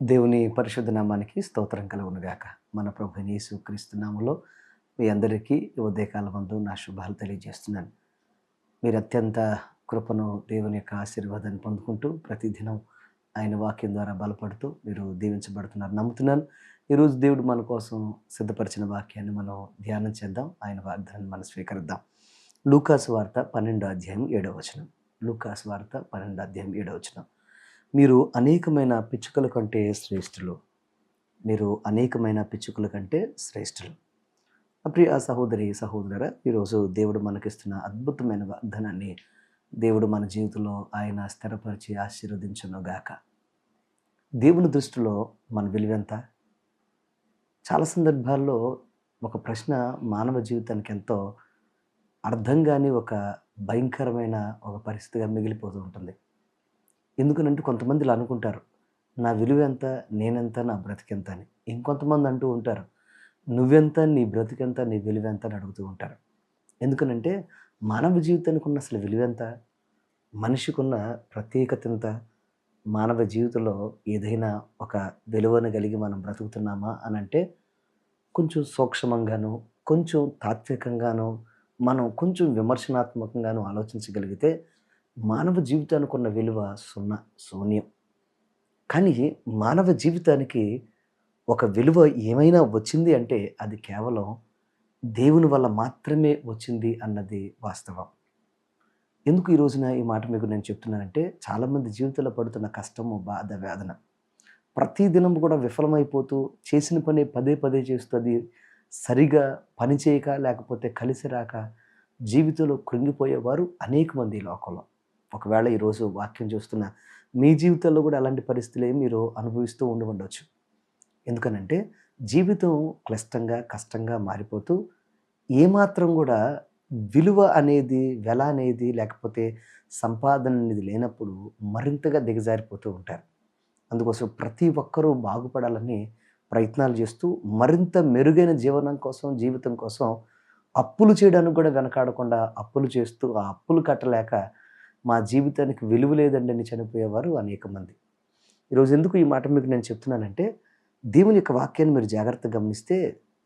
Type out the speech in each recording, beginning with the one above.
దేవుని పరిశుద్ధ నామానికి స్తోత్రం కలుగునుగాక. మన ప్రభువైన యేసుక్రీస్తు నామములో మీ అందరికీ ఈ ఉదయకాల మందు నా శుభాలు తెలియజేస్తున్నాను. మీరు అత్యంత కృపను దేవుని యొక్క ఆశీర్వాదాన్ని పొందుకుంటూ ప్రతిదినం ఆయన వాక్యం ద్వారా బలపడుతూ మీరు దీవించబడుతున్నారు నమ్ముతున్నాను. ఈరోజు దేవుడు మన కోసం సిద్ధపరిచిన వాక్యాన్ని మనం ధ్యానం చేద్దాం. ఆయన వాగ్దానాన్ని మనం స్వీకరిద్దాం. లూకాసు వార్త 12వ అధ్యాయం 7వ వచనం. లూకాసు వార్త 12వ అధ్యాయం 7వ వచనం. మీరు అనేకమైన పిచ్చుకల కంటే శ్రేష్ఠులు. మీరు అనేకమైన పిచ్చుకల కంటే శ్రేష్ఠులు. ప్రియ సహోదరి సహోదరులారా, ఈరోజు దేవుడు మనకిస్తున్న అద్భుతమైన వాగ్దానాన్ని దేవుడు మన జీవితంలో ఆయన స్థిరపరిచి ఆశీర్వదించునుగాక. దేవుని దృష్టిలో మన విలువెంత? చాలా సందర్భాల్లో ఒక ప్రశ్న మానవ జీవితానికి ఎంతో అర్థం కాని ఒక భయంకరమైన ఒక పరిస్థితిగా మిగిలిపోతూ ఉంటుంది. ఎందుకనంటే కొంతమంది ఇలా అనుకుంటారు, నా విలువ ఎంత, నేనెంత, నా బ్రతికెంత అని. ఇంకొంతమంది అంటూ ఉంటారు, నువ్వెంత, నీ బ్రతికెంత, నీ విలువెంత అని అడుగుతూ ఉంటారు. ఎందుకనంటే మానవ జీవితానికి ఉన్న అసలు విలువెంత, మనిషికున్న ప్రత్యేకత ఎంత, మానవ జీవితంలో ఏదైనా ఒక విలువను కలిగి మనం బ్రతుకుతున్నామా అని అంటే కొంచెం సూక్ష్మంగాను, కొంచెం తాత్వికంగాను, మనం కొంచెం విమర్శనాత్మకంగాను ఆలోచించగలిగితే మానవ జీవితానికి ఉన్న విలువ శూన్యం. కానీ మానవ జీవితానికి ఒక విలువ ఏమైనా వచ్చింది అంటే అది కేవలం దేవుని వల్ల మాత్రమే వచ్చింది అన్నది వాస్తవం. ఎందుకు ఈ రోజున ఈ మాట మీకు నేను చెప్తున్నానంటే, చాలామంది జీవితంలో పడుతున్న కష్టము, బాధ, వేదన ప్రతిదినం కూడా విఫలమైపోతూ చేసిన పని పదే పదే చేస్తూ అది సరిగా పని చేయక లేకపోతే కలిసి రాక జీవితంలో కృంగిపోయేవారు అనేక మంది ఈ లోకంలో. ఒకవేళ ఈరోజు వాక్యం చూస్తున్న మీ జీవితంలో కూడా అలాంటి పరిస్థితులే మీరు అనుభవిస్తూ ఉండవచ్చు. ఎందుకనంటే జీవితం క్లిష్టంగా, కష్టంగా మారిపోతూ ఏమాత్రం కూడా విలువ అనేది, వెల అనేది లేకపోతే సంపాదన అనేది లేనప్పుడు మరింతగా దిగజారిపోతూ ఉంటారు. అందుకోసం ప్రతి ఒక్కరూ బాగుపడాలని ప్రయత్నాలు చేస్తూ మరింత మెరుగైన జీవితం కోసం అప్పులు చేయడానికి కూడా వెనకాడకుండా అప్పులు చేస్తూ ఆ అప్పులు కట్టలేక మా జీవితానికి విలువ లేదండి అని చనిపోయేవారు అనేక మంది. ఈరోజు ఎందుకు ఈ మాట మీకు నేను చెప్తున్నానంటే, దేవుని యొక్క వాక్యాన్ని మీరు జాగ్రత్తగా గమనిస్తే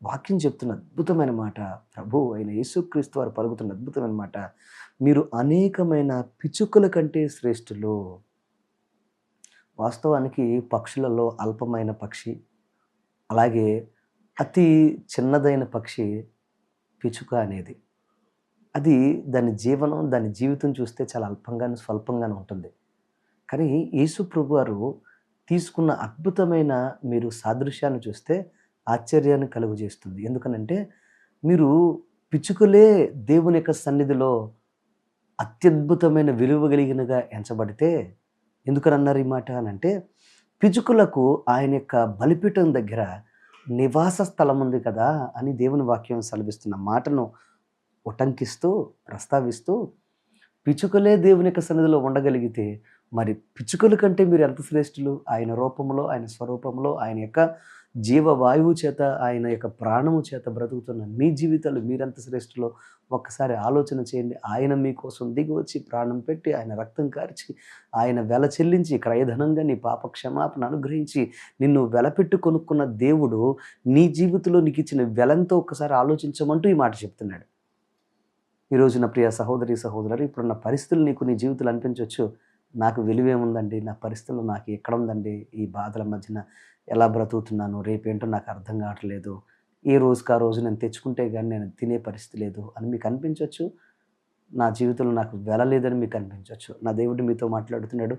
వాక్యం చెప్తున్న అద్భుతమైన మాట, ప్రభువు అయిన యేసుక్రీస్తు వారు పలుకుతున్న అద్భుతమైన మాట, మీరు అనేకమైన పిచ్చుకల కంటే శ్రేష్ఠులు. వాస్తవానికి పక్షులలో అల్పమైన పక్షి, అలాగే అతి చిన్నదైన పక్షి పిచ్చుక అనేది. అది దాని జీవితం చూస్తే చాలా అల్పంగాను, స్వల్పంగాను ఉంటుంది. కానీ యేసు ప్రభువారు తీసుకున్న అద్భుతమైన మీరు సాదృశ్యాన్ని చూస్తే ఆశ్చర్యాన్ని కలుగజేస్తుంది. ఎందుకనంటే మీరు పిచ్చుకలే దేవుని యొక్క సన్నిధిలో అత్యద్భుతమైన విలువ కలిగినగా ఎంచబడితే, ఎందుకనన్నారు ఈ మాట అనంటే, పిచ్చుకలకు ఆయన యొక్క బలిపీఠం దగ్గర నివాస స్థలం ఉంది కదా అని దేవుని వాక్యం సెలవిస్తున్న మాటను ఉటంకిస్తూ, ప్రస్తావిస్తూ, పిచ్చుకలే దేవుని యొక్క సన్నిధిలో ఉండగలిగితే మరి పిచ్చుకల కంటే మీరు ఎంత శ్రేష్ఠులు? ఆయన రూపంలో, ఆయన స్వరూపంలో, ఆయన యొక్క జీవవాయువు చేత, ఆయన యొక్క ప్రాణము చేత బ్రతుకుతున్న మీ జీవితాలు మీరెంత శ్రేష్ఠులో ఒక్కసారి ఆలోచన చేయండి. ఆయన మీకోసం దిగి వచ్చి ప్రాణం పెట్టి, ఆయన రక్తం కార్చి, ఆయన వెల చెల్లించి క్రయధనంగా నీ పాప క్షమాపణ అనుగ్రహించి నిన్ను వెలపెట్టు కొనుక్కున్న దేవుడు నీ జీవితంలో నీకు ఇచ్చిన వెలంతో ఒక్కసారి ఆలోచించమంటూ ఈ మాట చెప్తున్నాడు. ఈరోజు నా ప్రియ సహోదరి సహోదరులు, ఇప్పుడున్న పరిస్థితులు నీకు నీ జీవితంలో అనిపించవచ్చు, నాకు విలువేముందండి, నా పరిస్థితులు నాకు ఎక్కడుందండి, ఈ బాధల మధ్యన ఎలా బ్రతుకుతున్నాను, రేపేంటో నాకు అర్థం కావట్లేదు, ఏ రోజుకి ఆ రోజు నేను తెచ్చుకుంటే కానీ నేను తినే పరిస్థితి లేదు అని మీకు అనిపించవచ్చు. నా జీవితంలో నాకు వెళ్ళలేదని మీకు అనిపించవచ్చు. నా దేవుడు మీతో మాట్లాడుతున్నాడు.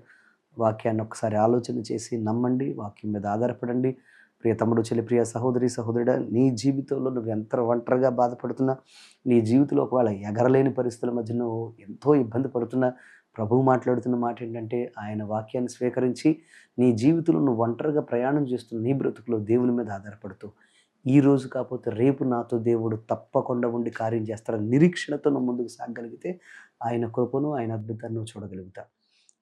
వాక్యాన్ని ఒకసారి ఆలోచన చేసి నమ్మండి, వాక్యం మీద ఆధారపడండి. ప్రియ తమ్ముడు, చెల్లి, ప్రియ సహోదరి సహోదరుడా, నీ జీవితంలో నువ్వు ఎంత ఒంటరిగా బాధపడుతున్నా, నీ జీవితంలో ఒకవేళ ఎగరలేని పరిస్థితుల మధ్య నువ్వు ఎంతో ఇబ్బంది పడుతున్నా, ప్రభువు మాట్లాడుతున్న మాట ఏంటంటే, ఆయన వాక్యాన్ని స్వీకరించి నీ జీవితంలో నువ్వు ఒంటరిగా ప్రయాణం చేస్తున్న నీ బ్రతుకులో దేవుని మీద ఆధారపడుతూ, ఈ రోజు కాకపోతే రేపు నాతో దేవుడు తప్పకుండా ఉండి కార్యం చేస్తారని నిరీక్షణతో నువ్వు ముందుకు సాగగలిగితే ఆయన కృపను, ఆయన అద్భుతాన్ని నువ్వు చూడగలుగుతావు.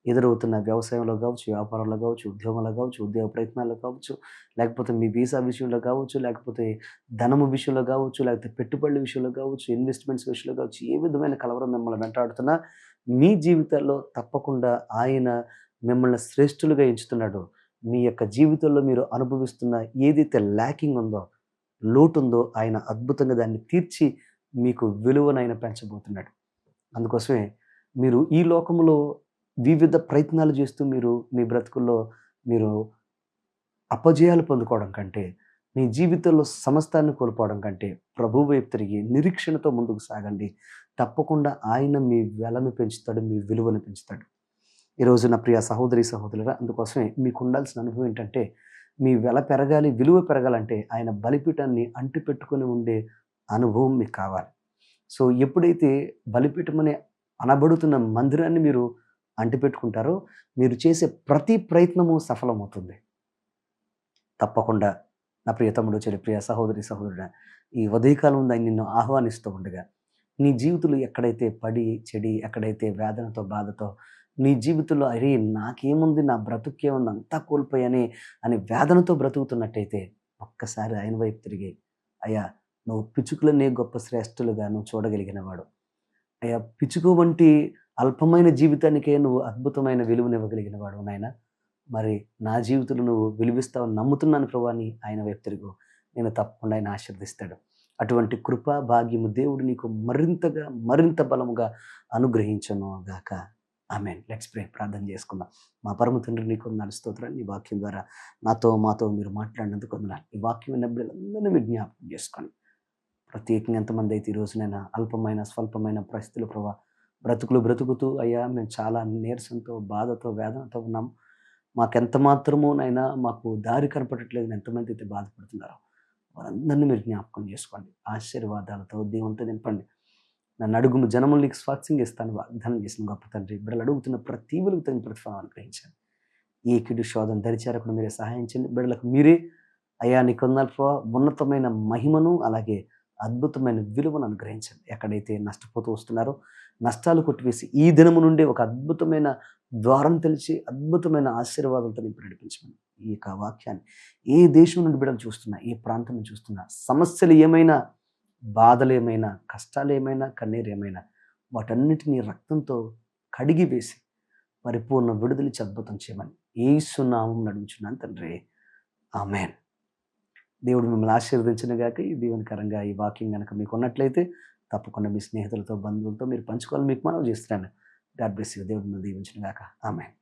ఎదురవుతున్న వ్యవసాయంలో కావచ్చు, వ్యాపారంలో కావచ్చు, ఉద్యోగంలో కావచ్చు, ఉద్యోగ ప్రయత్నాల్లో కావచ్చు, లేకపోతే మీ వీసా విషయంలో కావచ్చు, లేకపోతే ధనము విషయంలో కావచ్చు, లేకపోతే పెట్టుబడుల విషయంలో కావచ్చు, ఇన్వెస్ట్మెంట్స్ విషయంలో కావచ్చు, ఏ విధమైన కలవరం మిమ్మల్ని వెంటాడుతున్నా మీ జీవితాల్లో తప్పకుండా ఆయన మిమ్మల్ని శ్రేష్ఠులుగా ఎంచుతున్నాడు. మీ యొక్క జీవితంలో మీరు అనుభవిస్తున్న ఏదైతే ల్యాకింగ్ ఉందో, లోటుందో ఆయన అద్భుతంగా దాన్ని తీర్చి మీకు విలువనైనా పెంచబోతున్నాడు. అందుకోసమే మీరు ఈ లోకంలో వివిధ ప్రయత్నాలు చేస్తూ మీరు మీ బ్రతుకుల్లో మీరు అపజయాలు పొందుకోవడం కంటే, మీ జీవితంలో సమస్తాన్ని కోల్పోవడం కంటే, ప్రభువు వైపు తిరిగి నిరీక్షణతో ముందుకు సాగండి. తప్పకుండా ఆయన మీ వెలను పెంచుతాడు, మీ విలువను పెంచుతాడు. ఈరోజు నా ప్రియ సహోదరి, సహోదరులారా, అందుకోసమే మీకుండాల్సిన అనుభవం ఏంటంటే, మీ వెల పెరగాలి, విలువ పెరగాలంటే ఆయన బలిపీఠాన్ని అంటిపెట్టుకొని ఉండే అనుభవం మీకు కావాలి. సో, ఎప్పుడైతే బలిపీఠం అనే అనబడుతున్న మందిరాన్ని మీరు అంటిపెట్టుకుంటారో, మీరు చేసే ప్రతి ప్రయత్నము సఫలమవుతుంది. తప్పకుండా నా ప్రియ తమ్ముడు, ప్రియ సహోదరి, సహోదరుడా, ఈ ఉదయకాలం ఆయన నిన్ను ఆహ్వానిస్తూ ఉండగా, నీ జీవితంలో ఎక్కడైతే పడి, చెడి, ఎక్కడైతే వేదనతో, బాధతో, నీ జీవితంలో అరే నాకేముంది, నా బ్రతుకేముంది, అంతా కోల్పోయానే అని వేదనతో బ్రతుకుతున్నట్టయితే ఒక్కసారి ఆయన వైపు తిరిగి, అయ్యా నువ్వు పిచ్చుకలనే గొప్ప శ్రేష్ఠులుగా నువ్వు చూడగలిగిన వాడు. అయ్యా పిచ్చుక వంటి అల్పమైన జీవితానికే నువ్వు అద్భుతమైన విలువనివ్వగలిగిన వాడు నాయన. మరి నా జీవితంలో నువ్వు విలువిస్తావని నమ్ముతున్నాను ప్రభు అని ఆయన వైపు తిరుగు. నేను తప్పకుండా ఆయన ఆశీర్దిస్తాడు. అటువంటి కృప, భాగ్యము దేవుడు నీకు మరింతగా, మరింత బలముగా అనుగ్రహించును గాక. ఆమేన్. Let's pray. ప్రార్థన చేసుకుందాం. మా పరమ తండ్రి నీకు వందనాలు, స్తోత్రాలు. నీ వాక్యం ద్వారా మాతో మీరు మాట్లాడినందుకు వందనాలు. ఈ వాక్యం విన్న బిడ్డలందరినీ మీరు జ్ఞాపకం చేసుకోండి. ప్రత్యేకంగా ఎంతమంది అయితే ఈ రోజునైనా అల్పమైన, స్వల్పమైన పరిస్థితులు ప్రభా బ్రతుకుతూ అయ్యా మేము చాలా నీరసంతో, బాధతో, వేదనతో ఉన్నాం. మాకెంత మాత్రమూ నైనా మాకు దారి కనపడట్లేదు అని ఎంతమంది అయితే బాధపడుతున్నారో వారందరినీ మీరు జ్ఞాపకం చేసుకోండి. ఆశీర్వాదాలతో దీవంతో నింపండి. నన్ను అడుగుము జనములు నీకు స్వాస్థ్యంగా ఇస్తాను వాగ్దానం చేసిన గొప్ప తండ్రి. బిడ్డలు అడుగుతున్న ప్రతి వెలుగు తగిన ప్రతిఫలం అనుగ్రహించండి. ఏ కిడు శోధన దరిచేరకుండా మీరే సహాయం చేయండి. బిడ్డలకు మీరే అయ్యా నీకు వందనాలు ప్రభా, ఉన్నతమైన మహిమను అలాగే అద్భుతమైన విలువను అనుగ్రహించండి. ఎక్కడైతే నష్టపోతూ వస్తున్నారో నష్టాలు కొట్టివేసి ఈ దినము నుండి ఒక అద్భుతమైన ద్వారం తెలిసి అద్భుతమైన ఆశీర్వాదాలతో నింపి నడిపించమని ఈ యొక్క వాక్యాన్ని ఏ దేశం నుండి బిడ్డలు చూస్తున్నా, ఏ ప్రాంతం నుంచి చూస్తున్నా, సమస్యలు ఏమైనా, బాధలు ఏమైనా, కష్టాలు ఏమైనా, కన్నీరు ఏమైనా వాటన్నిటినీ రక్తంతో కడిగి వేసి పరిపూర్ణ విడుదలిచ్చి అద్భుతం చేయమని యేసు నామం నడుచున్నాను తండ్రి. ఆమేన్. దేవుడు మిమ్మల్ని ఆశీర్వదించిన గాక. ఈ దీవెనకరంగా ఈ వాక్యం కనుక మీకు ఉన్నట్లయితే తప్పకుండా మీ స్నేహితులతో, బంధువులతో మీరు పంచుకోవాలని మీకు మనవి చేస్తున్నాను. God bless you. దేవుడు మిమ్మల్ని దీవించును గాక. ఆమేన్.